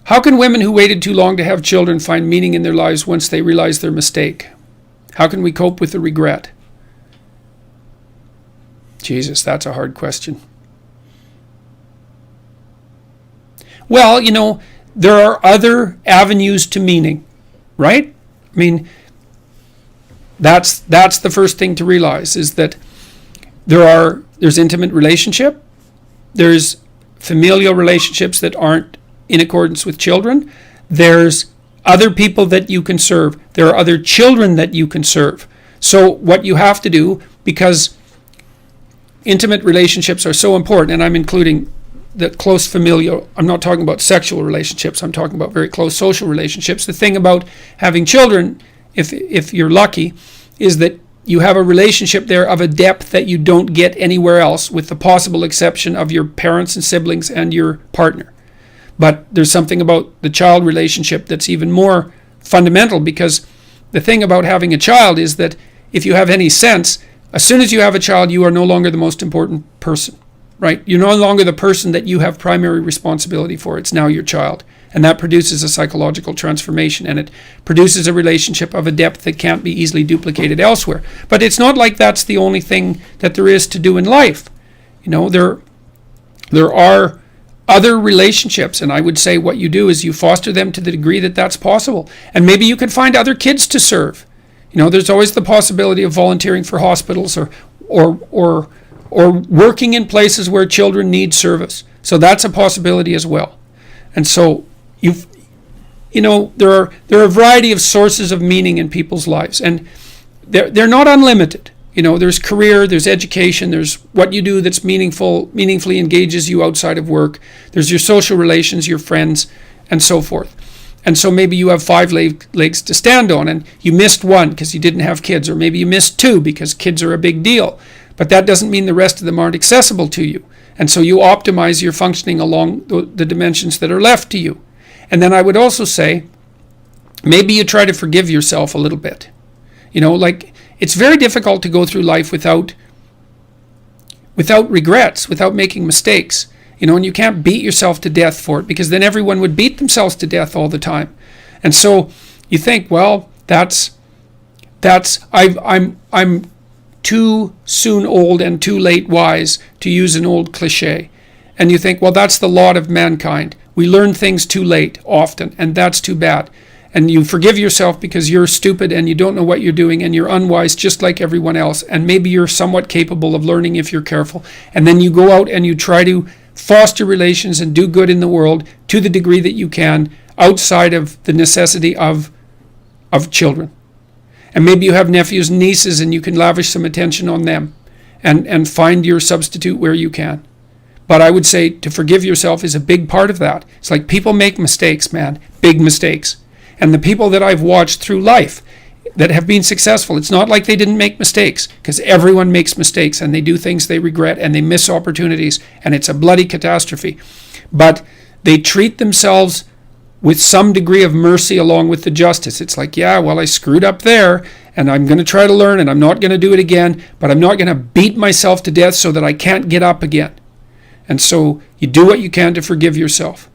How can women who waited too long to have children find meaning in their lives once they realize their mistake? How can we cope with the regret? Jesus, that's a hard question. Well, there are other avenues to meaning, right? I mean, that's the first thing to realize, is that there's intimate relationship, there's familial relationships that aren't in accordance with children, there's other people that you can serve, there are other children that you can serve. So what you have to do, because intimate relationships are so important, and I'm including the close familial, I'm not talking about sexual relationships, I'm talking about very close social relationships. The thing about having children, if you're lucky, is that you have a relationship there of a depth that you don't get anywhere else, with the possible exception of your parents and siblings and your partner. But there's something about the child relationship that's even more fundamental, because the thing about having a child is that if you have any sense, as soon as you have a child, you are no longer the most important person, right? You're no longer the person that you have primary responsibility for. It's now your child. And that produces a psychological transformation, and it produces a relationship of a depth that can't be easily duplicated elsewhere. But it's not like that's the only thing that there is to do in life. There are other relationships, and I would say what you do is you foster them to the degree that that's possible. And maybe you can find other kids to serve. There's always the possibility of volunteering for hospitals or working in places where children need service. So that's a possibility as well. And so there are a variety of sources of meaning in people's lives, and they're not unlimited. There's career, there's education, there's what you do that's meaningfully engages you outside of work. There's your social relations, your friends, and so forth. And so maybe you have 5 legs to stand on, and you missed one because you didn't have kids, or maybe you missed 2 because kids are a big deal. But that doesn't mean the rest of them aren't accessible to you. And so you optimize your functioning along the dimensions that are left to you. And then I would also say, maybe you try to forgive yourself a little bit. It's very difficult to go through life without regrets, without making mistakes. And you can't beat yourself to death for it, because then everyone would beat themselves to death all the time. And so you think, well, I'm too soon old and too late wise, to use an old cliche. And you think, well, that's the lot of mankind. We learn things too late often, and that's too bad. And you forgive yourself because you're stupid and you don't know what you're doing, and you're unwise just like everyone else. And maybe you're somewhat capable of learning if you're careful. And then you go out and you try to foster relations and do good in the world to the degree that you can, outside of the necessity of children. And maybe you have nephews and nieces, and you can lavish some attention on them and find your substitute where you can. But I would say to forgive yourself is a big part of that. It's like, people make mistakes, man, big mistakes. And the people that I've watched through life that have been successful, it's not like they didn't make mistakes, because everyone makes mistakes, and they do things they regret, and they miss opportunities, and it's a bloody catastrophe. But they treat themselves with some degree of mercy along with the justice. It's like, yeah, well, I screwed up there, and I'm going to try to learn, and I'm not going to do it again, but I'm not going to beat myself to death so that I can't get up again. And so you do what you can to forgive yourself.